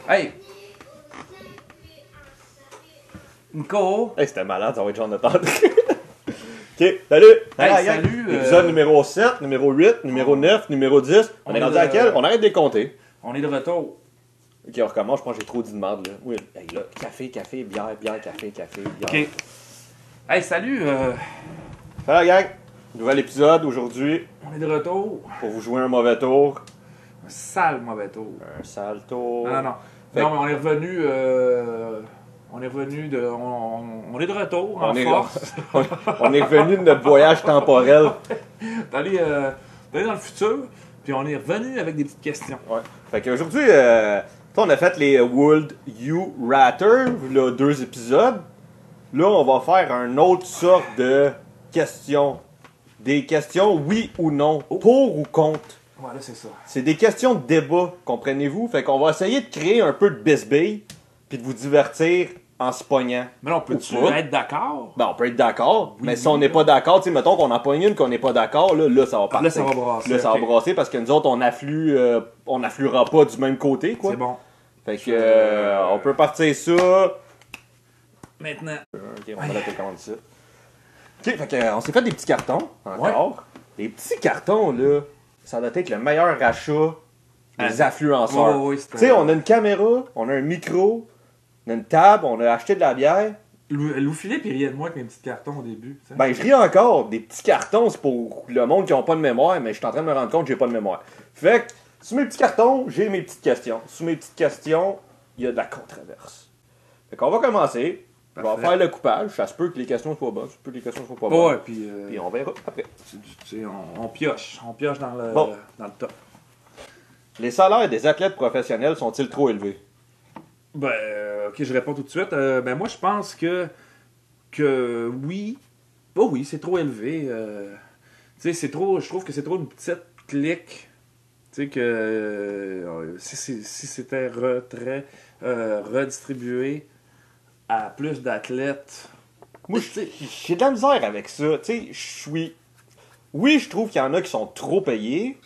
Hey! Nico! Hey, c'était malade, ça va être genre de temps. Ok, salut! Hey, salut! Épisode numéro 7, numéro 8, numéro 9, numéro 10. On est rendu à quel? On arrête de les compter. On est de retour. Ok, on recommence, je pense que j'ai trop dit de merde là. Oui, hey, là, café, bière, café, bière. Ok. Hey, salut! Salut la gang! Nouvel épisode aujourd'hui On est de retour. pour vous jouer un mauvais tour. Un sale mauvais tour. Un sale tour. Non. Fait Non, mais on est revenu. On est revenu de. On est de retour en On est- force. On est revenu de notre voyage temporel. D'aller dans le futur. Puis on est revenu avec des petites questions. Ouais. Fait qu'aujourd'hui, on a fait les Would You Rather, là, 2 épisodes. Là, on va faire une autre sorte de questions. Des questions oui ou non, pour ou contre. Voilà, c'est ça. C'est des questions de débat, comprenez-vous? Fait qu'on va essayer de créer un peu de bisbille, puis de vous divertir en se pognant. Mais là, on peut-tu Ou pas. être d'accord? Ben, on peut être d'accord, Oui, mais si on n'est pas d'accord, tu sais, mettons qu'on en pogne une qu'on n'est pas d'accord, là, ça va partir. Là, ça va brasser. Là, ça ok. va brasser parce que nous autres, on n'affluera pas du même côté, quoi. C'est bon. Fait que, on peut partir ça. Maintenant. Ok, on va mettre comme ça. Ok, fait que, on s'est fait des petits cartons, encore. Les petits cartons, là, ça doit être le meilleur achat des influenceurs. Oui, Tu sais, on a une caméra, on a un micro, on a une table, on a acheté de la bière. Lou Philippe, il riait de moi avec mes petits cartons au début. Tu sais. Ben, je ris encore. Des petits cartons, c'est pour le monde qui n'a pas de mémoire, mais je suis en train de me rendre compte que j'ai pas de mémoire. Fait que, sous mes petits cartons, j'ai mes petites questions. Sous mes petites questions, il y a de la controverse. Fait qu'on va commencer. On va Parfait. faire le coupage. Ça se peut que les questions soient bonnes, ça se peut que les questions soient pas bonnes. Ouais, puis Puis on verra après. tu sais, on pioche. On pioche dans le, Bon. dans le top. Les salaires des athlètes professionnels sont-ils trop élevés? Ben, ok, je réponds tout de suite. Ben, moi, je pense que oui. Oh oui, c'est trop élevé. Tu sais, c'est trop. Je trouve que c'est trop une petite clique. Tu sais, que si c'était redistribué à plus d'athlètes. Moi, j'ai de la misère avec ça. Tu sais, je suis. Oui, je trouve qu'il y en a qui sont trop payés,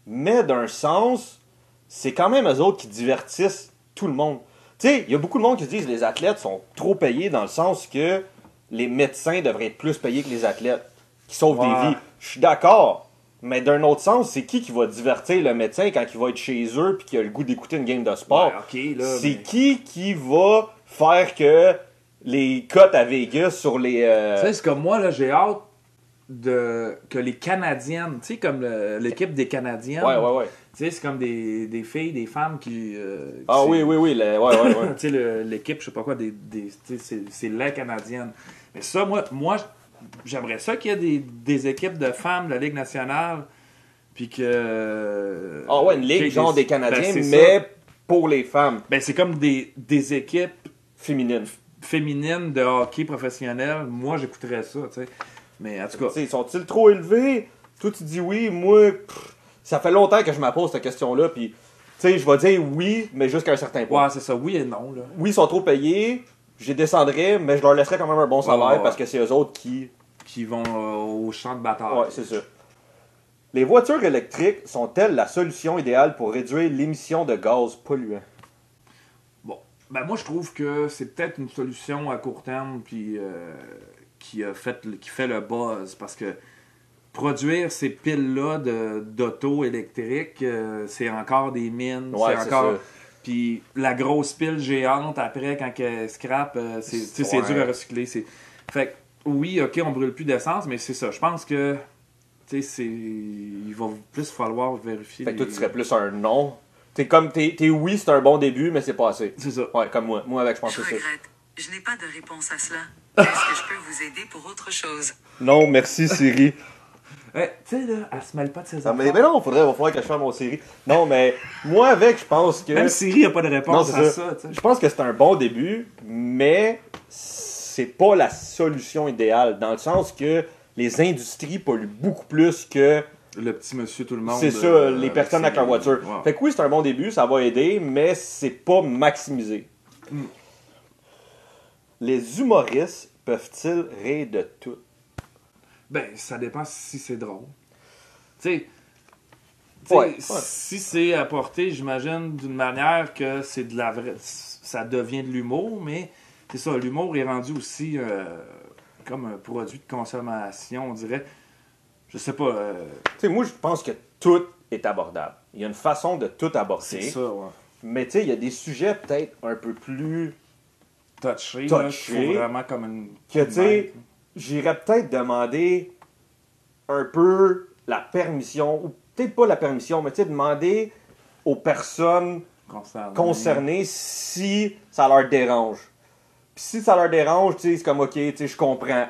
mais d'un sens, c'est quand même eux autres qui divertissent tout le monde. Tu sais, il y a beaucoup de monde qui se disent que les athlètes sont trop payés dans le sens que les médecins devraient être plus payés que les athlètes qui sauvent Ouais. des vies. Je suis d'accord, mais d'un autre sens, c'est qui va divertir le médecin quand il va être chez eux puis qu'il a le goût d'écouter une game de sport? Ouais, ok, là. C'est mais- qui va faire que les cotes à Vegas sur les... Tu sais, c'est comme moi, là, j'ai hâte que les Canadiennes, tu sais, comme l'équipe des Canadiennes. Ouais. Tu sais, c'est comme des filles, des femmes qui. Ah c'est- oui, ouais. Tu sais, l'équipe, je sais pas quoi, tu sais, c'est la Canadienne. Mais ça, moi j'aimerais ça qu'il y ait des équipes de femmes de la Ligue nationale. Puis que. Ah ouais, une ligue qu'il y ait genre des Canadiens, ben, c'est mais ça. pour les femmes Ben, c'est comme des équipes féminines. féminines de hockey professionnel. Moi, j'écouterais ça, tu sais. Mais en tout cas. Tu sais, sont-ils trop élevés? Toi, tu dis oui. Moi, ça fait longtemps que je me pose cette question-là. Puis, tu sais, je vais dire oui, mais jusqu'à un certain point. Ouais, c'est ça, oui et non, là. Oui, ils sont trop payés. Je les descendrais, mais je leur laisserais quand même un bon salaire Ouais. parce que c'est eux autres qui... Qui vont au champ de bataille. Ouais, c'est ça. Les voitures électriques sont-elles la solution idéale pour réduire l'émission de gaz polluants? Bon, ben moi je trouve que c'est peut-être une solution à court terme puis qui fait le buzz parce que produire ces piles-là d'auto électriques, c'est encore des mines, Ouais, c'est c'est encore. ça. Puis la grosse pile géante après quand elle scrape, tu sais, c'est Ouais. dur à recycler. Fait que oui, ok, on brûle plus d'essence, mais c'est ça. Je pense que tu sais, il va plus falloir vérifier. Fait que toi, tu serais plus un non. T'es oui, c'est un bon début, mais c'est pas assez. C'est ça. Ouais, comme moi. Moi, avec, je pense Je que c'est ça. regrette. Je n'ai pas de réponse à cela. Est-ce que je peux vous aider pour autre chose? Non, merci, Siri. Tu sais, là, elle se mêle pas de ses Ah, affaires. mais non, va falloir que je fasse mon Siri. Non, mais moi, avec, je pense que... Même Siri n'a pas de Non, réponse c'est à ça. ça, tu sais. Je pense que c'est un bon début, mais c'est pas la solution idéale, dans le sens que les industries polluent beaucoup plus que... Le petit monsieur tout le monde. C'est ça, les personnes avec leur ses- voiture. Ouais. Fait que oui, c'est un bon début, ça va aider, mais c'est pas maximisé. Mm. Les humoristes peuvent-ils rire de tout? Ben, ça dépend si c'est drôle. Tu sais, Ouais. si c'est apporté, j'imagine, d'une manière que c'est de la vraie. Ça devient de l'humour, mais c'est ça, l'humour est rendu aussi comme un produit de consommation, on dirait. Je sais pas. Tu sais, moi, je pense que tout est abordable. Il y a une façon de tout aborder. C'est ça, ouais. Mais tu sais, il y a des sujets peut-être un peu plus Touché. Touché. Là, qu'il faut vraiment comme une. que, tu sais, j'irais peut-être demander un peu la permission, ou peut-être pas la permission, mais tu sais, demander aux personnes concernées si ça leur dérange. Puis si ça leur dérange, tu sais, c'est comme, ok, tu sais, je comprends.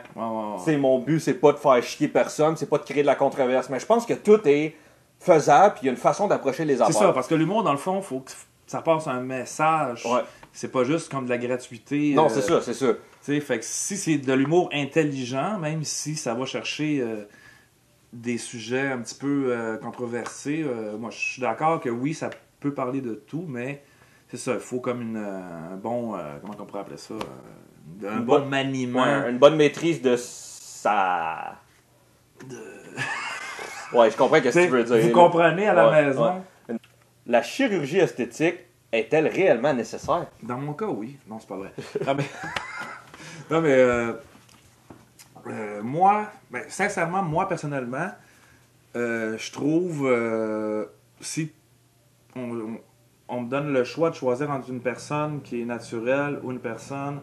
Tu sais, mon but, c'est pas de faire chier personne, c'est pas de créer de la controverse, mais je pense que tout est faisable, puis il y a une façon d'approcher les affaires. C'est ça, parce que l'humour, dans le fond, faut que ça passe un message. Ouais. C'est pas juste comme de la gratuité. Non, c'est ça, c'est ça. Tu sais, fait que si c'est de l'humour intelligent, même si ça va chercher des sujets un petit peu controversés, moi je suis d'accord que oui, ça peut parler de tout, mais c'est ça, il faut comme un bon, comment on pourrait appeler ça, un bon maniement. Ouais, une bonne maîtrise de sa... Ouais, je comprends ce que tu veux dire. Vous comprenez à la Ouais, maison? ouais. La chirurgie esthétique est-elle réellement nécessaire? Dans mon cas, oui. Non, c'est pas vrai. Non, mais, non, mais moi, sincèrement, moi, personnellement, je trouve, si on me donne le choix de choisir entre une personne qui est naturelle ou une personne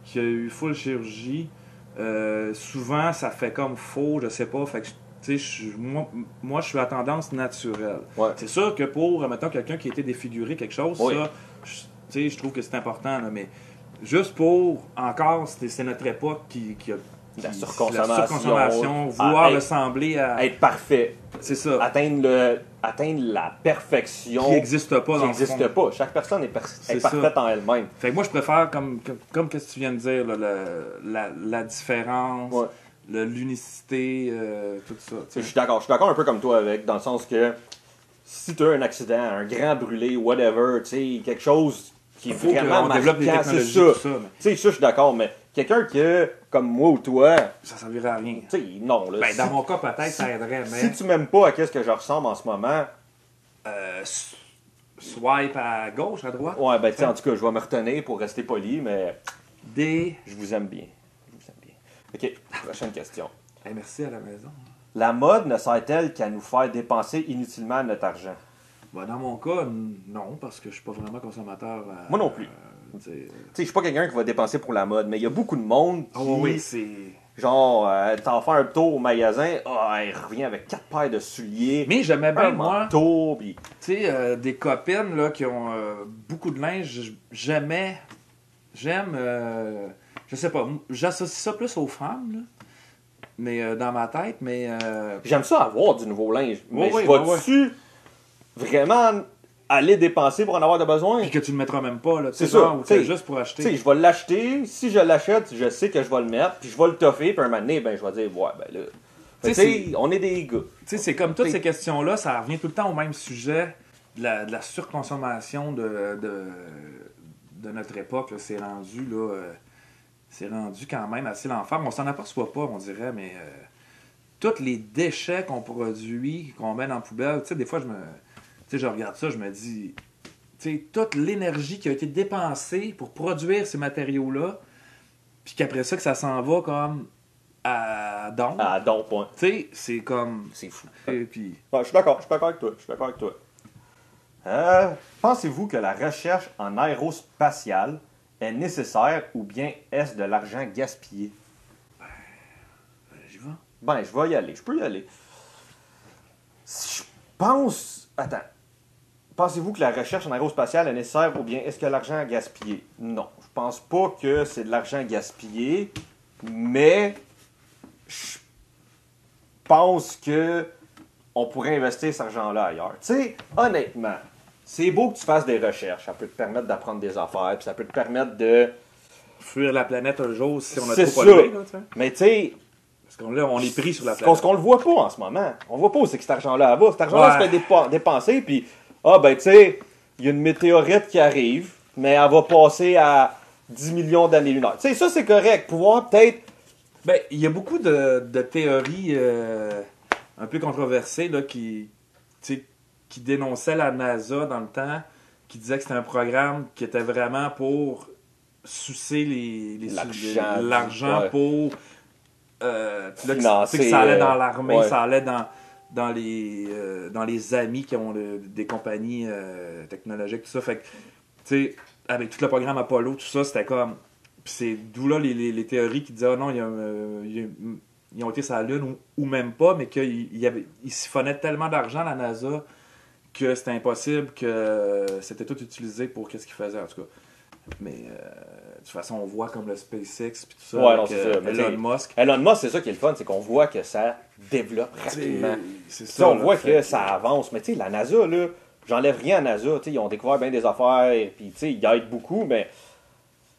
qui a eu full chirurgie, souvent, ça fait comme faux, je sais pas. Fait que, tu sais, moi, je suis à tendance naturelle. Ouais. C'est sûr que pour, mettons, quelqu'un qui a été défiguré, quelque chose, Oui. ça, tu sais, je trouve que c'est important, là, mais juste pour, encore, c'est notre époque qui a La qui- surconsommation. la surconsommation, vouloir être- ressembler à... Être parfait. C'est ça, Atteindre la perfection qui n'existe pas qui dans n'existe le fond. pas. Chaque personne est C'est parfaite ça. en elle-même. Fait que moi, je préfère, comme qu'est-ce que tu viens de dire, là, la différence, Ouais. l'unicité, tout ça. tu sais. Je suis d'accord un peu comme toi avec, dans le sens que si tu as un accident, un grand brûlé, whatever, tu sais, quelque chose qui est Il faut vraiment qu'on développe des marquant, c'est technologies, ça. tout ça, mais Tu sais, ça, je suis d'accord, mais quelqu'un qui est comme moi ou toi, ça servirait à rien. tu sais, non. Là, Ben, si, dans mon cas, peut-être, ça aiderait, mais... si tu m'aimes pas à qu'est-ce que je ressemble en ce moment, Swipe à gauche, à droite. ouais, ben, tu sais, en tout cas, je vais me retenir pour rester poli, mais Des... je vous aime bien. Je vous aime bien. OK, prochaine question. Hey, merci à la maison. La mode ne sert-elle qu'à nous faire dépenser inutilement notre argent? Ben, dans mon cas, non, parce que je suis pas vraiment consommateur. Moi non plus. Tu sais, Tu sais, je suis pas quelqu'un qui va dépenser pour la mode, mais il y a beaucoup de monde qui, oui, c'est... genre, t'en fais un tour au magasin, il revient avec 4 paires de souliers, Mais j'aimais bien, un moi, manteau, puis tu sais, des copines là, qui ont beaucoup de linge, j'aime, je sais pas, j'associe ça plus aux femmes, là, mais dans ma tête, mais j'aime ça avoir du nouveau linge. Mais oui, je vais-tu vraiment aller dépenser pour en avoir de besoin? puis que tu le mettras même pas, là, tu C'est sais, ça, genre, ou tu sais, c'est juste pour Tu sais, acheter. je vais l'acheter, si je l'achète, je sais que je vais le mettre, puis je vais le toffer, puis un moment donné, ben, je vais dire, ouais, ben là, tu Tu sais, sais, on est des gars. Tu sais, c'est comme toutes T'sais- ces questions-là, ça revient tout le temps au même sujet de la surconsommation de notre époque. Là. C'est rendu quand même assez l'enfer. On s'en aperçoit pas, on dirait, mais tous les déchets qu'on produit, qu'on met dans la poubelle, tu sais, des fois, je regarde ça, je me dis, tu sais, toute l'énergie qui a été dépensée pour produire ces matériaux-là, puis qu'après ça, que ça s'en va comme à don. Ah, donc, point. Tu sais, c'est comme... C'est fou. Et puis... Ouais, je suis d'accord avec toi. Pensez-vous que la recherche en aérospatiale est nécessaire ou bien est-ce de l'argent gaspillé? J'y vais. Ben, je vais y aller. Je peux y aller. Je pense... Attends. Pensez-vous que la recherche en aérospatiale est nécessaire ou bien est-ce que l'argent est gaspillé? Non. Je pense pas que c'est de l'argent gaspillé, mais je pense que on pourrait investir cet argent-là ailleurs. Tu sais, honnêtement, c'est beau que tu fasses des recherches. Ça peut te permettre d'apprendre des affaires, puis ça peut te permettre de... Fuir la planète un jour si on a C'est trop ça. pollué, là, tu sais. Mais tu sais, Parce qu'on là, on est pris sur la ce planète. qu'on le voit pas en ce moment. On voit pas où c'est que cet argent-là va. Cet argent-là Ouais. se fait dépenser, puis ben tu sais, il y a une météorite qui arrive, mais elle va passer à 10 millions d'années-lunaires. Tu sais, ça c'est correct. Pouvoir peut-être... Ben, il y a beaucoup de théories un peu controversées là, qui qui dénonçait la NASA dans le temps, qui disait que c'était un programme qui était vraiment pour sucer l'argent ouais. pour... puis là, Financer, que ça allait dans l'armée, ouais. ça allait dans les amis qui ont des compagnies technologiques, tout ça. Fait que, tu sais, avec tout le programme Apollo, tout ça, c'était comme... Puis c'est d'où là les théories qui disaient, oh non, ils ont été sur la Lune ou même pas, mais qu'ils siphonnaient tellement d'argent, la NASA, que c'était impossible, que c'était tout utilisé pour qu'est-ce qu'ils faisaient, en tout cas. Mais de toute façon, on voit comme le SpaceX puis tout ça, Ouais, non, avec c'est ça. Mais Elon Musk. Elon Musk, c'est ça qui est le fun, c'est qu'on voit que ça développe rapidement. C'est Ça, on là, voit fait que ça avance. Mais tu sais, la NASA, là, j'enlève rien à la NASA. Ils ont découvert bien des affaires, puis ils aident beaucoup, mais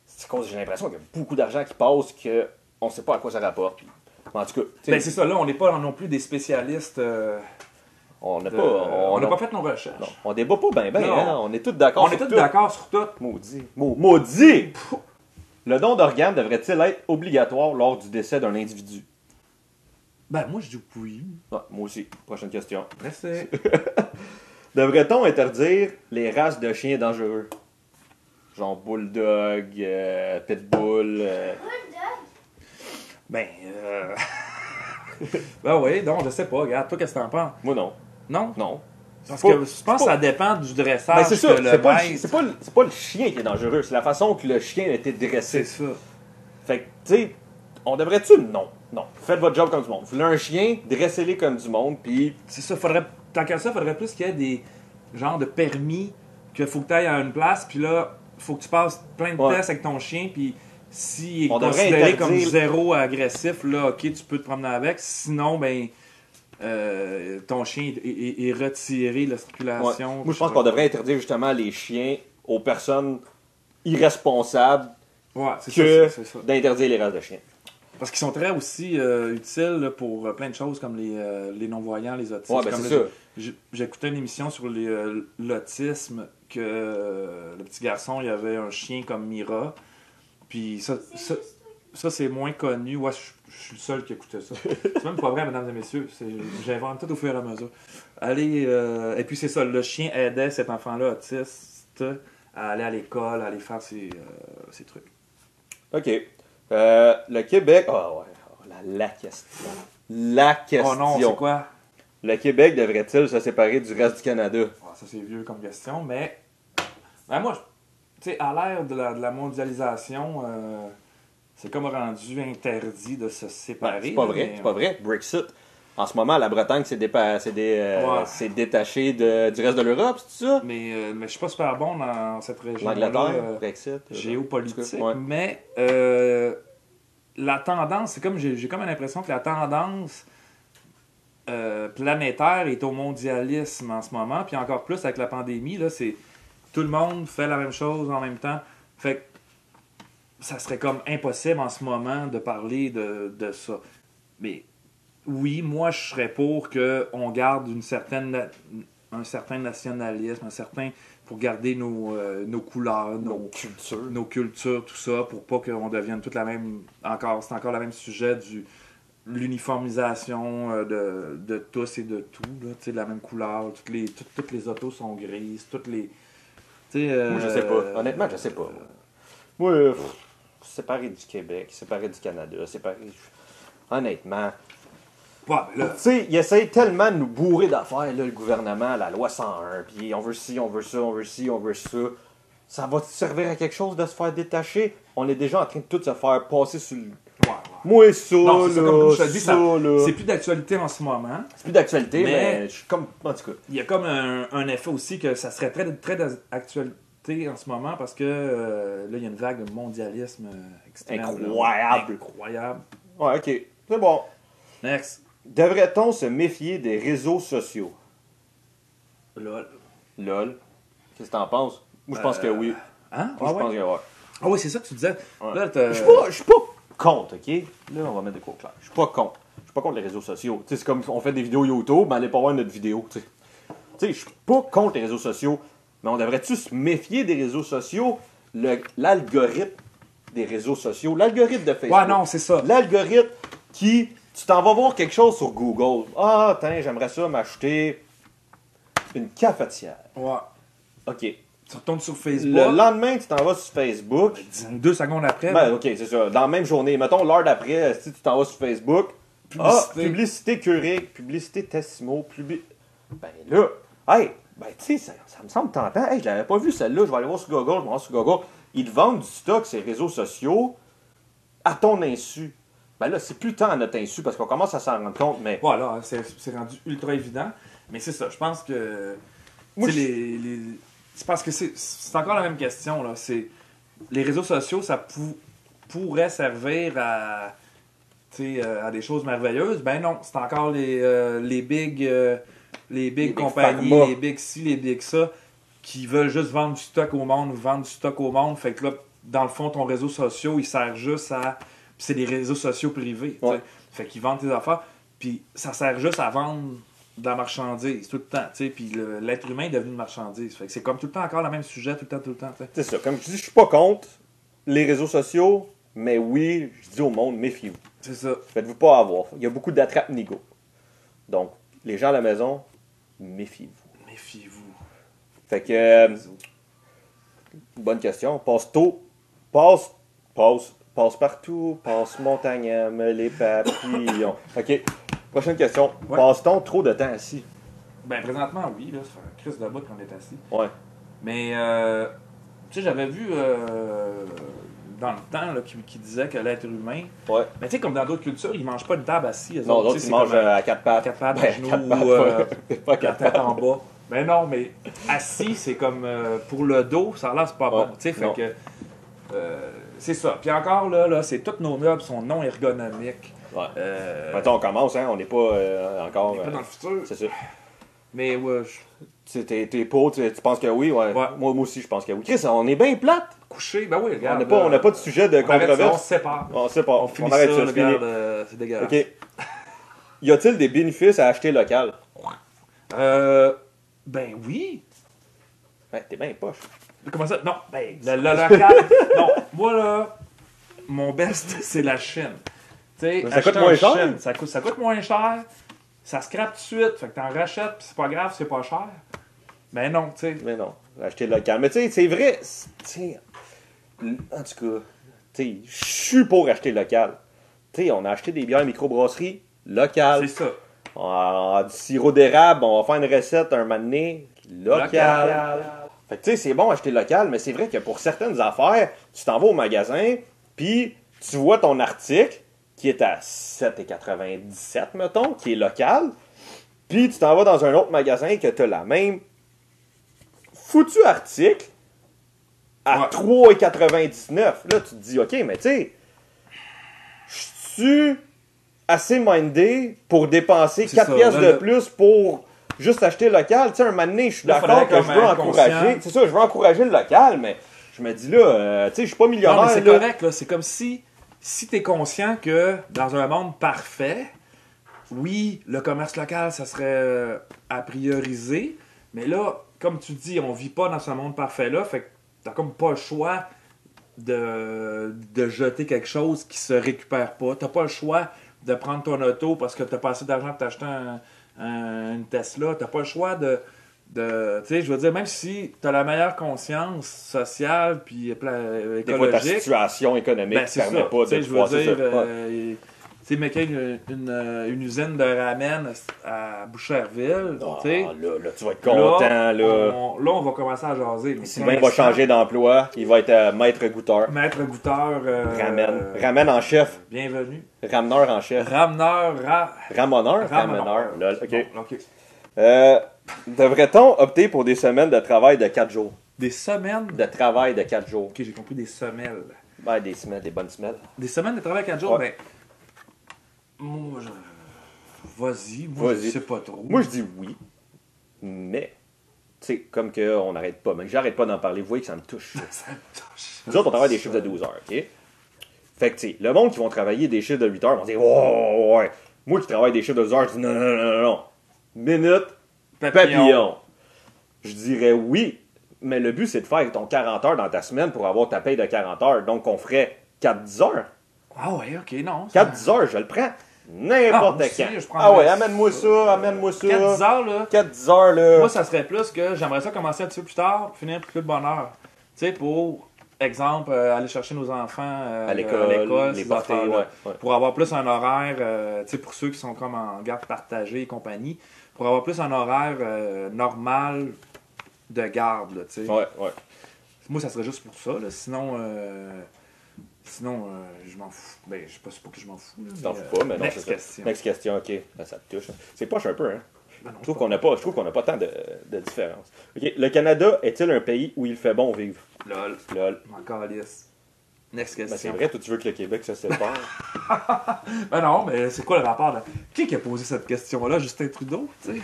c'est cause j'ai l'impression qu'il y a beaucoup d'argent qui passe qu'on ne sait pas à quoi ça rapporte. Puis, en tout cas, Ben, c'est ça, là, on n'est pas non plus des spécialistes. on n'a on n'a pas fait nos recherches. Non, on débat pas bien, Non. hein? On est tous d'accord On est sur tous tout. d'accord sur tout. Maudit. Maudit! Pfff. Le don d'organes devrait-il être obligatoire lors du décès d'un individu? Ben, moi, je dis oui. Ouais, moi aussi. Prochaine question. Merci. Devrait-on interdire les races de chiens dangereux? Genre bulldog, pitbull. Ben, ben oui, donc, je sais pas. Regarde, toi, qu'est-ce que t'en penses? Moi non. Non? Non. Parce C'est que pas- je pense que ça dépend du dressage. Ben, c'est ça, que le c'est pas, maître- c'est pas le chien qui est dangereux, c'est la façon que le chien a été dressé. C'est ça. Fait que, tu sais, on devrait-tu? Non. Non. Faites votre job comme du monde. Vous voulez un chien, dressez-les comme du monde, puis C'est ça. Tant qu'à ça, il faudrait plus qu'il y ait des genres de permis qu'il faut que tu ailles à une place, puis là, faut que tu passes plein de Ouais. tests avec ton chien, puis s'il est On devrait considéré interdire- comme zéro agressif, là, ok, tu peux te promener avec. Sinon, ben, ton chien est retiré de la ouais. circulation. Moi, je pense qu'on devrait interdire justement les chiens aux personnes irresponsables Ouais, c'est que ça, c'est ça. d'interdire les races de chiens. Parce qu'ils sont très aussi utiles là, pour plein de choses comme les non-voyants, les autistes. Ouais, ben Comme c'est là, ça. J'écoutais une émission sur l'autisme, que le petit garçon, il avait un chien comme Mira. Puis ça c'est moins connu. Ouais, je suis le seul qui écoutait ça. C'est même pas vrai, mesdames et messieurs. J'invente tout au fur et à mesure. Allez, et puis c'est ça, le chien aidait cet enfant-là autiste à aller à l'école, à aller faire ses trucs. OK. Le Québec... Ah ouais, la question. La question. Oh non, c'est quoi? Le Québec devrait-il se séparer du reste du Canada? Ah, ça c'est vieux comme question, mais moi, tu sais, à l'ère de la mondialisation, c'est comme rendu interdit de se séparer. C'est pas vrai, mais- c'est pas vrai. Brexit. En ce moment, la Bretagne s'est Ouais. détachée du reste de l'Europe, c'est ça? Mais je suis pas super bon dans cette région. L'Angleterre, Brexit. Géopolitique, En tout cas, ouais. mais la tendance, c'est comme j'ai comme l'impression que la tendance planétaire est au mondialisme en ce moment, puis encore plus avec la pandémie, là, c'est tout le monde fait la même chose en même temps. Fait que ça serait comme impossible en ce moment de parler de ça. Mais oui, moi je serais pour qu'on garde un certain nationalisme, pour garder nos couleurs, Nos cultures. nos cultures, tout ça, pour pas qu'on devienne toute la même. C'est encore le même sujet l'uniformisation de tous et de tout, là, tu sais, la même couleur, toutes les autos sont grises, toutes les. Moi, je sais pas. Honnêtement, je sais pas. Moi, séparé du Québec, séparé du Canada, séparé. Honnêtement. Ouais, ben là, Tu sais, il essaye tellement de nous bourrer d'affaires, là, le gouvernement, la loi 101, puis on veut ci, on veut ça, on veut ci, on veut ça. Ça va servir à quelque chose de se faire détacher? On est déjà en train de tout se faire passer sur le. ouais. Moi, ça, Non, c'est ça, comme je te là, dis, ça, là. c'est plus d'actualité en ce moment. C'est plus d'actualité, Mais- mais je suis comme. En tout cas. Il y a comme un effet aussi que ça serait très d'actualité en ce moment parce que là, il y a une vague de mondialisme extrême. là. Incroyable. Incroyable. Ouais, ok. C'est bon. Next. Devrait-on se méfier des réseaux sociaux? Lol. Lol. Qu'est-ce que t'en penses? Moi, je pense que oui. Hein? Moi, Ah je ouais? pense que oui. Ah oui, c'est ça que tu disais. Ouais. Là, t'as- Je suis pas contre, ok? Là, on va mettre des cours clairs. Je suis pas contre. Je suis pas contre les réseaux sociaux. Tu sais, c'est comme on fait des vidéos YouTube, mais allez pas voir notre vidéo, tu sais. Tu sais, je suis pas contre les réseaux sociaux, mais on devrait-tu se méfier des réseaux sociaux? L'algorithme des réseaux sociaux, l'algorithme de Facebook. Ouais, non, c'est ça. L'algorithme qui... Tu t'en vas voir quelque chose sur Google. Ah, tiens, j'aimerais ça m'acheter une cafetière. Ouais. OK. Tu retournes sur Facebook. Le lendemain, tu t'en vas sur Facebook. 2 secondes après. Ben, OK, c'est ça. Dans la même journée. Mettons, l'heure d'après, si tu t'en vas sur Facebook. Publicité. Publicité Keurig, publicité Tessimo, Ben là, hey, ben tu sais, ça me semble tentant. Hey, je l'avais pas vu celle-là, je vais aller voir sur Google, je vais voir sur Google. Ils te vendent du stock sur les réseaux sociaux à ton insu. Ben là, c'est plus tant à notre insu parce qu'on commence à s'en rendre compte, mais. Voilà, c'est rendu ultra évident. Mais c'est ça, je pense que. Moi, Tu sais, c'est parce que c'est encore la même question. Là. C'est, les réseaux sociaux, ça pourrait servir à, à des choses merveilleuses. Ben non, c'est encore les big compagnies, pharma. les big ci, les big ça, qui veulent juste vendre du stock au monde, vendre du stock au monde. Fait que là, dans le fond, ton réseau social, il sert juste à. Puis c'est des réseaux sociaux privés. Ouais. Fait qu'ils vendent tes affaires. Puis ça sert juste à vendre de la marchandise tout le temps. Puis l'être humain est devenu une marchandise. Fait que c'est comme tout le temps encore le même sujet, tout le temps. T'sais. C'est ça. Comme je dis, je suis pas contre les réseaux sociaux, mais oui, je dis au monde, méfiez-vous. C'est ça. Faites-vous pas avoir. Il y a beaucoup d'attrape-nigo. Donc, les gens à la maison, méfiez-vous. Méfiez-vous. Fait que, bonne question. Passe tôt. Passe partout. Passe montagne, les papillons. OK. Prochaine question. Ouais. Passe-t-on trop de temps assis? Ben, présentement, oui. Là, ça fait un crise de bout qu'on est assis. Ouais. Mais, tu sais, j'avais vu dans le temps là, qui disait que l'être humain. Ouais. Mais tu sais, comme dans d'autres cultures, ils mangent pas de table assis. eux Non, autres, d'autres, tu sais, ils c'est mangent comme, à quatre pattes. quatre pattes, Ben, à genoux, quatre pattes, pas la quatre tête pattes. en bas. Ben non, mais assis, c'est comme pour le dos, ça a l'air c'est pas Ouais, bon. Tu sais, fait non. que c'est ça. Puis encore là, c'est tous nos meubles sont non ergonomiques. Ouais. Mettons, on commence, hein. On n'est pas encore. on est pas dans le futur. C'est ça. Mais ouais, T'es pas, tu penses que oui, ouais. Ouais. Moi aussi, je pense que oui. Chris, on est bien plate. coucher, ben oui, regarde. On n'a pas de sujet de on arrête ça, on controverse. se sépare. On sait pas. On finit arrête ça, ça, c'est fini. regarde, c'est dégueulasse. OK. Y a-t-il des bénéfices à acheter local? Ben oui. Ouais, t'es bien poche. Comment ça? Non, ben, le local. Non, moi là, mon best, c'est la Chine. Tu sais, Ça coûte acheter moins en cher? Chine, ça coûte moins cher. Ça scrape tout de suite. Fait que t'en rachètes, pis c'est pas grave, c'est pas cher. Ben non, tu sais. Mais non, acheter local. Mais tu sais, c'est vrai. Tu sais, en tout cas, tu sais, je suis pour acheter local. Tu sais, on a acheté des bières microbrasserie locales. C'est ça. On a du sirop d'érable, on va faire une recette un moment donné locale. Fait que tu sais, c'est bon acheter local, mais c'est vrai que pour certaines affaires, tu t'en vas au magasin, puis tu vois ton article qui est à 7,97, mettons, qui est local, puis tu t'en vas dans un autre magasin que tu as la même foutu article à Ouais. 3,99. Là, tu te dis, OK, mais tu sais, je suis assez mindé pour dépenser C'est 4 ça, pièces là, de là. plus pour juste acheter local. Tu sais, un moment donné, je suis Là, d'accord faudrait que je comme veux être encourager. conscient. C'est ça, je veux encourager le local, mais je me dis là, tu sais, je suis pas millionnaire. Non, mais c'est là. correct, là. C'est comme si tu es conscient que dans un monde parfait, oui, le commerce local, ça serait à prioriser. Mais là, comme tu dis, on vit pas dans ce monde parfait-là. Fait que t'as comme pas le choix de jeter quelque chose qui se récupère pas. T'as pas le choix de prendre ton auto parce que t'as pas assez d'argent pour t'acheter une Tesla. T'as pas le choix de tu sais, je veux dire, même si t'as la meilleure conscience sociale puis Des fois, ta écologique, situation économique ben, ne c'est permet ça. pas Tu sais, de je veux pouvoir, c'est dire, ça. Ouais. tu sais, mec, une usine de ramen à Boucherville, Ah, tu sais, là, tu vas être content. Là, on va commencer à jaser. Mais Sylvain va changer d'emploi. Il va être maître goûteur. Maître goûteur. Ramen en chef. Bienvenue. Rameneur en chef. Rameneur. Ramoneur? Rameneur. Rameneur. Lol, OK. Bon, ok. Devrait-on opter pour des semaines de travail de 4 jours? Des semaines. De travail de 4 jours. Ok, j'ai compris des semelles. Ben, des semaines, des bonnes semaines. Des semaines de travail à 4 jours, Ouais. ben. Moi, vas-y, moi, je Vas-y. sais pas trop. Moi, je dis oui, mais, tu sais, comme qu'on n'arrête pas, mais j'arrête pas d'en parler, vous voyez que ça me touche. Ça me touche. Nous autres, on travaille des chiffres de 12 heures, OK? Fait que, tu sais, le monde qui vont travailler des chiffres de 8 heures vont dire, oh, ouais. Moi qui travaille des chiffres de 12 heures, je dis, non, non, non, non, non. Minute, papillon. Je dirais oui, mais le but, c'est de faire ton 40 heures dans ta semaine pour avoir ta paye de 40 heures. Donc, on ferait 4-10 heures. Ah ouais, ok, non. ça- 4-10 heures, je le prends. N'importe Ah, quand. aussi, je prendrais Ah ouais, ça. amène-moi ça, amène-moi ça. 4-10 heures, là. 4-10 heures, là. Moi, ça serait plus que j'aimerais ça commencer un petit peu plus tard, puis finir plus de bonne heure. Tu sais, pour exemple, aller chercher nos enfants à l'école, les ces porter, affaires-là. ouais. Pour avoir plus un horaire, tu sais, pour ceux qui sont comme en garde partagée et compagnie, pour avoir plus un horaire normal de garde, là, tu sais. Ouais. Moi, ça serait juste pour ça, là. Sinon, je m'en fous. Ben, je sais pas, c'est pas que je m'en fous. Là, Tu t'en fous pas, mais non, next c'est ça. question. Next question, ok. Ben, ça te touche. C'est poche un peu, hein. Ben non, Je trouve qu'on n'a pas tant de différence. Ok. Le Canada est-il un pays où il fait bon vivre? Lol. Lol. Encore lisse. Next Ben, c'est question. vrai, toi, tu veux que le Québec se sépare? Ben non, mais c'est quoi le rapport? Là? Qui a posé cette question-là? Justin Trudeau, tu sais?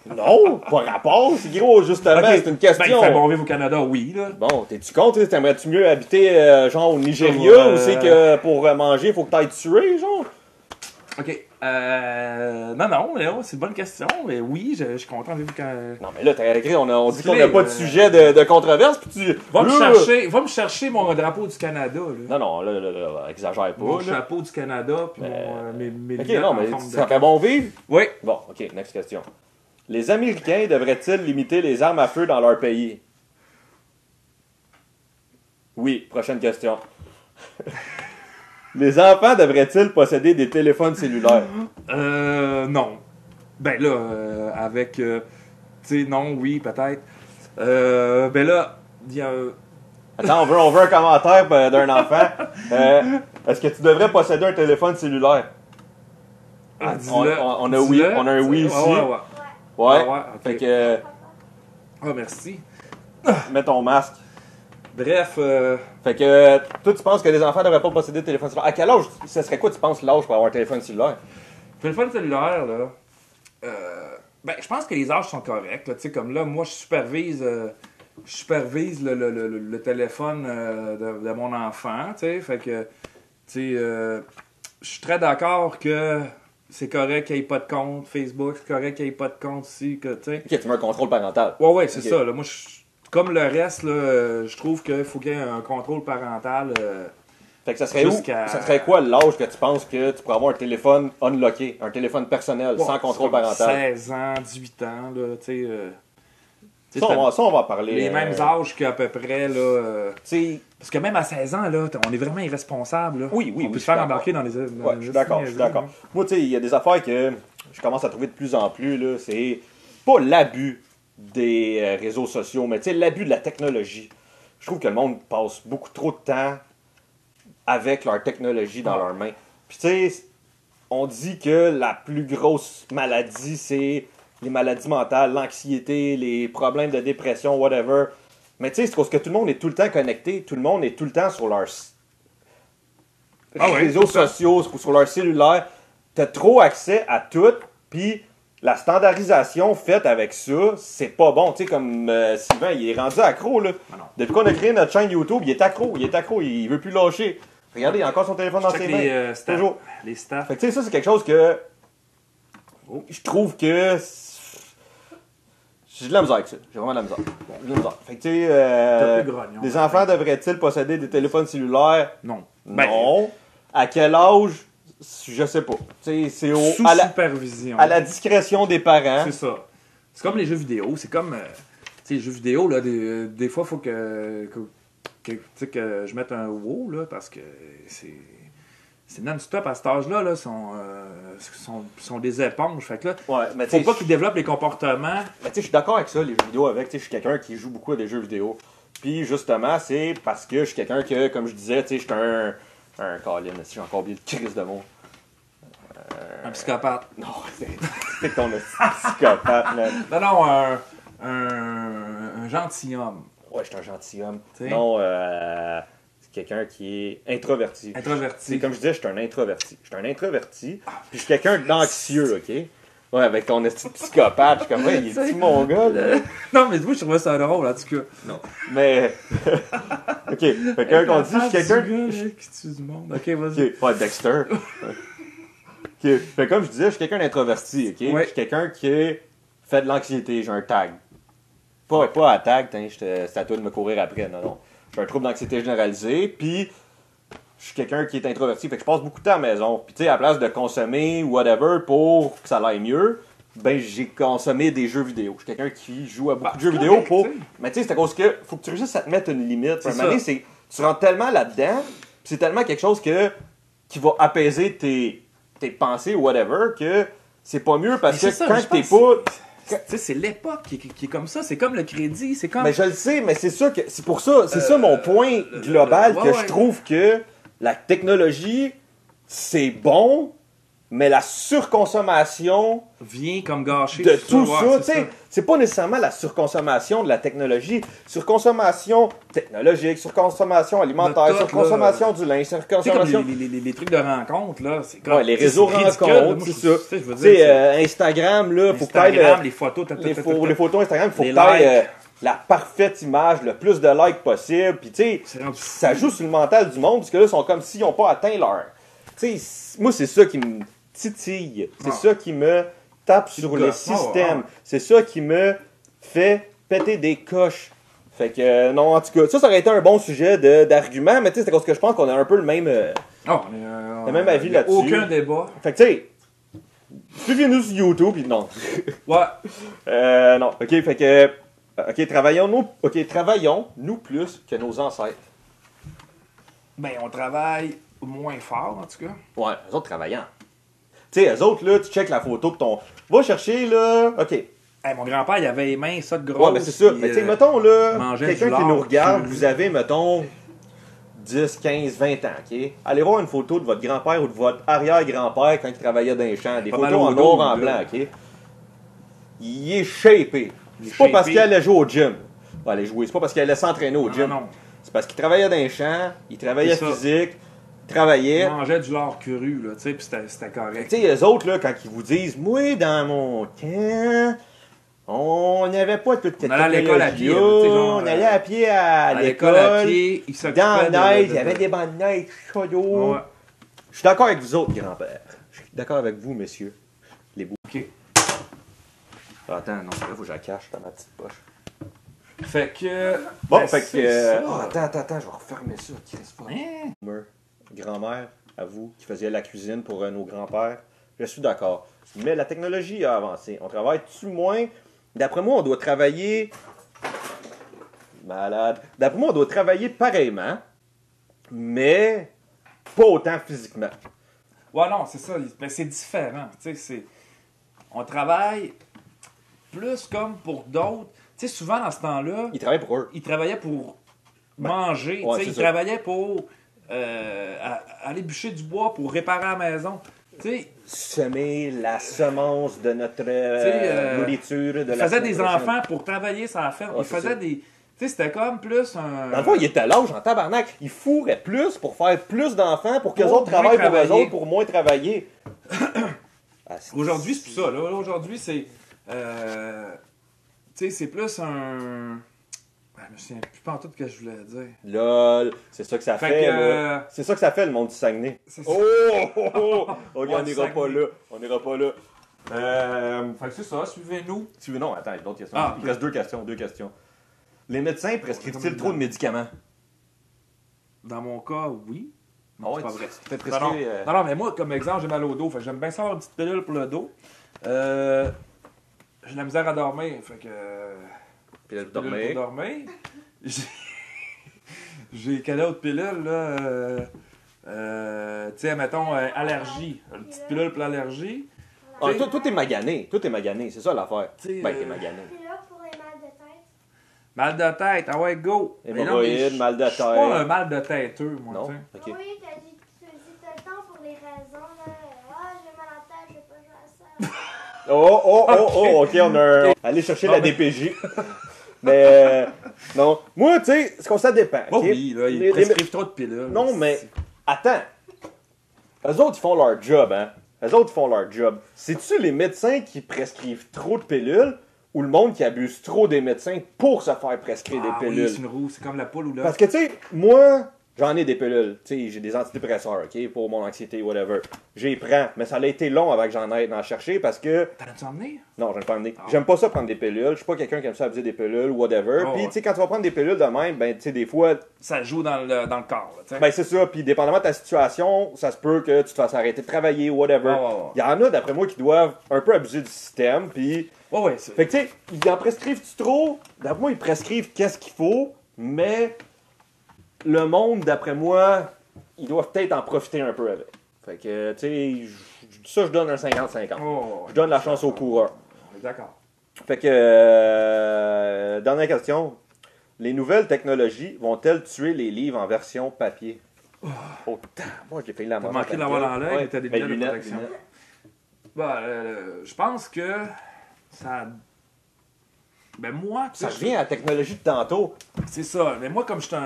Non, pas rapport, c'est gros, justement, Ok, c'est une question. Ben, il fait bon vivre au Canada, oui, là. Bon, t'es-tu contre? T'aimerais-tu mieux habiter, genre, au Nigeria, Ouais. où c'est que pour manger, il faut que t'ailles tuer, genre? Ok. Non, mais c'est une bonne question. Mais oui, je suis content de vivre au Canada. Non, mais là, t'as écrit, on dit qu'on Clé, n'a pas de sujet de controverse, puis tu... Va Là, me chercher mon drapeau du Canada, là. Non, là, exagère Mon pas, là. chapeau du Canada, puis mes Ok, lunettes non, en mais forme ça fait bon vivre? Oui. Bon, ok, next question. Les Américains devraient-ils limiter les armes à feu dans leur pays? Oui, prochaine question. Les enfants devraient-ils posséder des téléphones cellulaires? Non. Ben là, avec... tu sais, non, oui, peut-être. Ben là, il y a... Attends, on veut un commentaire d'un enfant. Est-ce que tu devrais posséder un téléphone cellulaire? Ah, dis-le. On a oui, Dis-le. on a un oui ici. Ouais. Ouais. Ah ouais, ok. Fait que, Ah, merci. mets ton masque. Bref, Fait que, toi, tu penses que les enfants devraient pas posséder de téléphone cellulaire? À quel âge, ce serait quoi, tu penses, l'âge pour avoir un téléphone cellulaire? téléphone cellulaire, là, ben, je pense que les âges sont corrects. Là, tu sais, comme là, moi, je supervise le téléphone de mon enfant, tu sais, fait que, tu sais, je suis très d'accord que c'est correct qu'il n'y ait pas de compte Facebook, c'est correct qu'il n'y ait pas de compte ici, que, tu sais. Ok, tu veux un contrôle parental. Ouais, c'est Ok. ça, là, moi, comme le reste, là, je trouve qu'il faut qu'il y ait un contrôle parental. Fait que ça serait où? Jusqu'à- Ça serait quoi l'âge que tu penses que tu pourrais avoir un téléphone unlocké, un téléphone personnel, sans contrôle c'est comme parental? 16 ans, 18 ans, là, tu sais. Tu sais, Ça, c'est on va en parler. les mêmes âges qu'à peu près, là. Tu sais, Parce que même à 16 ans, là, on est vraiment irresponsable, là. Oui, on peut je se suis faire d'accord. embarquer dans les. ouais, je suis d'accord. Moi, tu sais, il y a des affaires que je commence à trouver de plus en plus, là. C'est pas l'abus des réseaux sociaux, mais tu sais, l'abus de la technologie. Je trouve que le monde passe beaucoup trop de temps avec leur technologie dans leurs mains. Puis tu sais, on dit que la plus grosse maladie, c'est les maladies mentales, l'anxiété, les problèmes de dépression, whatever. Mais tu sais, c'est parce que tout le monde est tout le temps connecté, tout le monde est tout le temps sur leurs réseaux sociaux, sur leur cellulaire. T'as trop accès à tout, puis la standardisation faite avec ça, c'est pas bon. Tu sais, comme Sylvain, il est rendu accro, là. Ah non. Depuis qu'on a créé notre chaîne YouTube, il est accro, il veut plus lâcher. Regardez, il a encore son téléphone dans ses mains. les stats. Toujours. Les stats. Fait que tu sais, ça, c'est quelque chose que Oh. je trouve que j'ai de la misère avec ça. J'ai vraiment de la misère. J'ai de la misère. Fait que tu sais, T'es un peu grognon. les enfants devraient-ils posséder des téléphones cellulaires? Non. Ben, Non. À quel âge? Je sais pas. Tu sais, c'est sous à supervision. la discrétion des parents. C'est ça. C'est comme les jeux vidéo. C'est comme. Tu sais, les jeux vidéo, là, des fois, il faut tu sais, que je mette un WoW, là, parce que c'est non-stop à cet âge-là, là, sont des éponges. Fait que là, Ouais, mais tu faut sais, pas qu'ils développent les comportements. mais tu sais, je suis d'accord avec ça, les jeux vidéo avec. Tu sais, je suis quelqu'un qui joue beaucoup à des jeux vidéo. Puis justement, c'est parce que je suis quelqu'un que, comme je disais, tu sais, je suis un Colin, si j'ai encore oublié le crise de mot. Un psychopathe. Non, c'est que ton psychopathe, man. Non, un gentilhomme. Ouais, je suis un gentilhomme. T'sais. Non, c'est quelqu'un qui est introverti. Introverti. C'est comme je disais, je suis un introverti. Je suis un introverti, puis je suis quelqu'un d'anxieux, ok? Ouais, avec ton esti de psychopathe, je suis comme, ouais, il est petit mon gars, là. Non, mais moi, je trouvais ça drôle, en tout cas. Non. Mais. Ok, fait que qu'on dit, je suis quelqu'un. Qui tue du monde. Ok, vas-y. Ok, ouais, Dexter. Ok, fait comme je disais, je suis quelqu'un d'introverti, ok? Ouais. Je suis quelqu'un qui fait de l'anxiété, j'ai un tag. Pas à tag, c'est à toi de me courir après, non. J'ai un trouble d'anxiété généralisée, puis je suis quelqu'un qui est introverti, fait que je passe beaucoup de temps à la maison. Puis tu sais, à la place de consommer whatever pour que ça aille mieux, ben j'ai consommé des jeux vidéo. Je suis quelqu'un qui joue à beaucoup de jeux vidéo correct, pour... tu sais. Mais tu sais, c'est à cause que faut que tu réussisses à te mettre une limite. C'est À un moment donné, ça. tu rentres tellement là-dedans, puis c'est tellement quelque chose qui va apaiser tes pensées ou whatever, que c'est pas mieux parce Mais que c'est ça, quand je t'es pense pas... Tu sais, c'est l'époque qui est comme ça. C'est comme le crédit. C'est comme. Mais je le sais, mais c'est ça que c'est pour ça, c'est ça mon point global que ouais, je ouais. trouve que la technologie c'est bon, mais la surconsommation Vient comme gâcher de tout ouais, ça, tu c'est sais, c'est pas nécessairement la surconsommation de la technologie, surconsommation technologique, surconsommation alimentaire, De tout, surconsommation du linge, Tu sais, comme surconsommation les trucs de rencontre, là, c'est comme. ouais, les tu sais, réseaux c'est ridicule, rencontres, là. Moi, c'est je- ça. tu sais, je veux Tu sais, dire, c'est- Instagram là, faut que t'ailles Instagram, les photos, les photos Instagram, il faut Les que t'ailles likes. la parfaite image, le plus de likes possible. Puis tu sais, C'est rendu ça joue sur le mental du monde parce que là, ils sont comme s'ils n'ont pas atteint leur. Tu sais, moi, c'est ça qui me titille. C'est Ah. ça qui me tape sur les gosse. Ah, systèmes. ah. C'est ça qui me fait péter des coches. Fait que, non, en tout cas, ça aurait été un bon sujet d'argument, mais tu sais, c'est parce que je pense qu'on a un peu le même. Ah, Le même avis il y a là-dessus. Aucun débat. Fait que, tu sais, suivez-nous sur YouTube, puis non. Ouais. Non, ok, fait que. Ok, travaillons-nous plus que nos ancêtres. Ben, on travaille moins fort, en tout cas. Ouais, eux autres travaillant. Tu sais, eux autres, là, tu checkes la photo de ton. Va chercher, là. Ok. Hey, mon grand-père, il avait les mains, ça de gros. Ouais, mais c'est ça. Mais tu sais, mettons, là, mangeait quelqu'un du qui lard nous regarde, cru. vous avez, mettons, 10, 15, 20 ans, ok? Allez voir une photo de votre grand-père ou de votre arrière-grand-père quand il travaillait dans les champs. Des Pas photos mal au en dos, noir, en là. blanc, ok? Il est shapé. Il est C'est pas parce shapé. qu'il allait jouer au gym. Va aller jouer. C'est pas parce qu'il allait s'entraîner au gym. Non. C'est parce qu'il travaillait dans les champs, il travaillait C'est ça. physique, il travaillait. Il mangeait du lard cru, là, tu sais, pis c'était correct. Tu sais, eux autres, là, quand ils vous disent, moi, dans mon temps, on n'avait pas toute cette On allait à l'école à pied, technologie-là. tu sais, genre, On allait à pied à à l'école. à pied, il s'occupait Dans la neige, de- il y avait des bancs de neige chauds. Ouais. Je suis d'accord avec vous autres, grand-père. Je suis d'accord avec vous, messieurs. Les beaux. Ok. Attends, non, c'est là, faut que je la cache dans ma petite poche. Fait que. Bon, ben, fait que. c'est ça. Attends, je vais refermer ça. Chris, pas. Hein? Grand-mère, à vous, qui faisiez la cuisine pour nos grands-pères, je suis d'accord. Mais la technologie a avancé. On travaille-tu moins? D'après moi, on doit travailler... Malade. D'après moi, on doit travailler pareillement, mais pas autant physiquement. Ouais, non, c'est ça. Mais c'est différent. Tu sais, c'est. On travaille plus comme pour d'autres. Tu sais, souvent dans ce temps-là, Ils travaillent pour eux. ils travaillaient pour manger. ouais, Tu sais, c'est ils ça. travaillaient pour aller bûcher du bois pour réparer la maison. Tu sais, Semer la semence de notre nourriture. De ils la faisaient semaine des prochaine. enfants pour travailler sur la ferme. Ouais, Ils c'est faisaient ça. des. Tu sais, c'était comme plus un. Dans le fond, il était à l'âge en tabarnak. Il fourrait plus pour faire plus d'enfants pour qu'eux Pour autres moins travaillent pour eux travailler. autres pour moins travailler. Ah, Aujourd'hui, c'est plus ça. Là. Aujourd'hui, c'est. Tu sais, c'est plus un. Je me souviens plus pas en tout ce que je voulais dire. LOL, c'est ça que ça Fait fait. que, là. C'est ça que ça fait, le monde du Saguenay. C'est ça. Oh! Ok, Ouais, on du n'ira pas Saguenay. là. On n'ira pas là. Fait que c'est ça, suivez-nous. Tu veux, non, attends, il y a d'autres questions. Ah, Il ok. reste deux questions. Les médecins prescrivent-ils trop de médicaments? Dans mon cas, oui. Non, c'est pas vrai. Tu t'es Non, non. prescrit. Non, mais moi, comme exemple, j'ai mal au dos. Fait que j'aime bien ça avoir une petite pilule pour le dos. J'ai de la misère à dormir. Fait que. Puis là, pilule dormir. pour dormir. J'ai quelle autre pilule, là? Tu sais, mettons, allergie. Une petite pilule pour l'allergie. Ah, toi, t'es magané. Toi, t'es magané. C'est ça l'affaire. Tu sais, Ben, t'es magané. Puis là, pour les mal de tête. Mal de tête, ah ouais, go! Hémorroïdes, mal de Je suis pas un tête. mal de têteux, moi, Non? tu sais. Ok. Oui, t'as dit que tu as le temps pour les raisons. Là. Ah, j'ai mal à la tête, je vais pas jouer à ça. Oh, ok, on a un... Allez chercher Non, la mais- DPJ. Mais, non. Moi, tu sais, ça dépend. Oh ok? oui, là, ils Les- prescrivent trop de pilules. Non, mais attends. Eux autres, ils font leur job, hein. Eux autres, ils font leur job. C'est-tu les médecins qui prescrivent trop de pilules ou le monde qui abuse trop des médecins pour se faire prescrire Ah des oui, pilules? c'est une roue, c'est comme la poule ou l'œuf. Parce que, tu sais, moi, J'en ai des pilules, tu sais, j'ai des antidépresseurs, ok, pour mon anxiété, whatever. J'y prends, mais ça a été long avant que j'en aille en chercher parce que. T'en as-tu emmené? Non, j'aime pas emmener. Ah. J'aime pas ça prendre des pilules. Je suis pas quelqu'un qui aime ça abuser des pilules, whatever. Oh, Puis, ouais. tu sais, quand tu vas prendre des pilules de même, ben, tu sais, des fois, Ça joue dans le corps, là, tu sais. ben, c'est ça. Puis, dépendamment de ta situation, ça se peut que tu te fasses arrêter de travailler, whatever. Ouais, ouais, ouais. Il y en a, d'après moi, qui doivent un peu abuser du système. Puis, Ouais, fait que, tu sais, ils en prescrivent-tu trop? D'après moi, ils prescrivent qu'est-ce qu'il faut, mais le monde, d'après moi, ils doivent peut-être en profiter un peu avec. Fait que, tu sais, ça, je donne un 50-50. Oh, Je donne la chance au coureur. On est d'accord. Fait que, dernière question. Les nouvelles technologies vont-elles tuer les livres en version papier? Oh, moi, j'ai fait la T'as manger manqué en de l'avoir pleine dans gueule. l'œil, Ouais, mais t'as des ben, lunettes de protection. Bah, je pense que ça. Ben moi, tu Ça sais, revient à la technologie de tantôt. c'est ça. Mais moi, comme je suis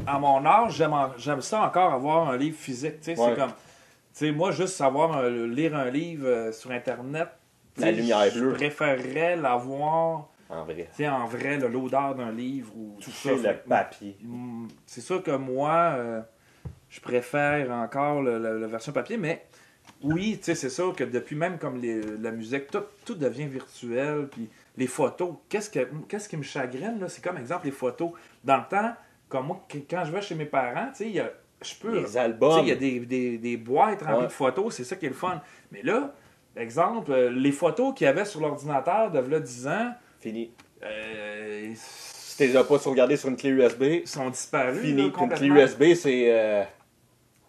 à mon âge, j'aime ça encore avoir un livre physique. Tu sais, Ouais. c'est comme. Tu sais, moi, juste savoir lire un livre sur Internet. tu La sais, lumière bleue. Je préférerais l'avoir, En vrai. tu sais, en vrai, l'odeur d'un livre ou tout ça. Toucher le Fait- papier. C'est sûr que moi, je préfère encore la version papier, mais oui, tu sais, c'est sûr que depuis même comme la musique, tout devient virtuel, puis les photos, qu'est-ce qui me chagrine, là, c'est comme exemple les photos. Dans le temps, comme moi, quand je vais chez mes parents, tu sais, je peux... Les Tu sais, albums. il y a des boîtes remplies Ouais. de photos, c'est ça qui est le fun. Mais là, exemple, les photos qu'il y avait sur l'ordinateur de là 10 ans, Fini. euh, Si tu les as pas sauvegardés sur une clé USB, sont disparus. fini. là, Puis une clé complètement. USB, c'est...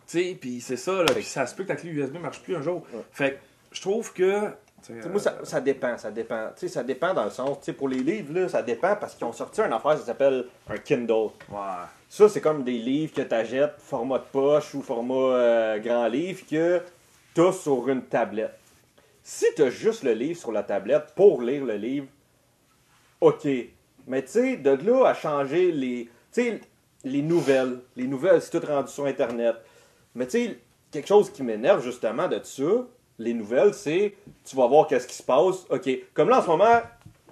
Tu sais, puis c'est ça, là, puis ça se peut que ta clé USB marche plus un jour. Ouais. Fait que je trouve que... Tu sais, moi, ça dépend. Tu sais, ça dépend dans le sens... Tu sais, pour les livres, là, ça dépend parce qu'ils ont sorti une affaire qui s'appelle un Kindle. Ouais. Ça, c'est comme des livres que tu achètes format de poche ou format grand livre que tu as sur une tablette. Si tu as juste le livre sur la tablette pour lire le livre, OK. Mais tu sais, de là à changer les nouvelles, c'est tout rendu sur Internet. Mais tu sais, quelque chose qui m'énerve justement de ça, les nouvelles, c'est tu vas voir qu'est-ce qui se passe. OK. Comme là, en ce moment,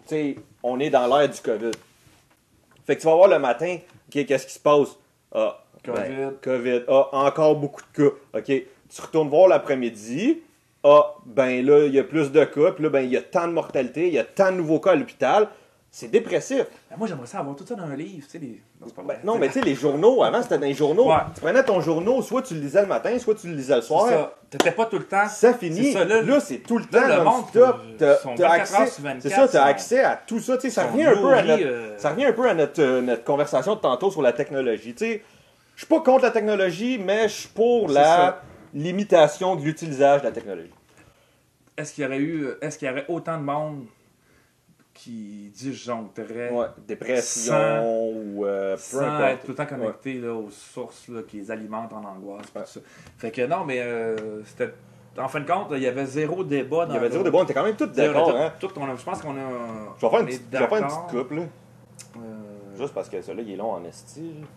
tu sais, on est dans l'ère du COVID. Fait que tu vas voir le matin, OK, qu'est-ce qui se passe? Ah, COVID. Ah, encore beaucoup de cas. OK. Tu retournes voir l'après-midi. Ah, ben là, il y a plus de cas. Puis là, ben, il y a tant de mortalité. Il y a tant de nouveaux cas à l'hôpital. C'est dépressif. Ben, moi, j'aimerais ça avoir tout ça dans un livre, tu sais. Non, c'est pas Ben, vrai. non, mais tu sais, les journaux, avant, c'était dans les journaux. Ouais. Tu prenais ton journaux, soit tu le lisais le matin, soit tu le lisais le C'est soir. ça. T'étais pas tout le temps... Ça finit. C'est ça, là, c'est tout le temps là, le non-stop. monde, T'as sont t'as 24 heures accès, sur 24, c'est ça, t'as sont- accès à tout ça. Tu sais, ça sont revient un peu à nourris, notre, ça revient un peu à notre conversation de tantôt sur la technologie. Tu sais, je suis pas contre la technologie, mais je suis pour C'est la ça. limitation de l'utilisation de la technologie. Est-ce qu'il y aurait autant de monde qui disjoncterait Ouais, dépression Sans- ou peu sans importe. être tout le temps connecté là, aux sources là, qui les alimentent en angoisse pis Ouais. tout ça. Fait que non, mais c'était... En fin de compte, il y avait zéro débat dans Il y avait zéro débat, on était quand même tous d'accord. Hein? Je pense qu'on a... Je vais faire on une est petite, je vais faire une d'accord. petite coupe, là. Euh, Juste parce que celui-là, il est long en esti. là.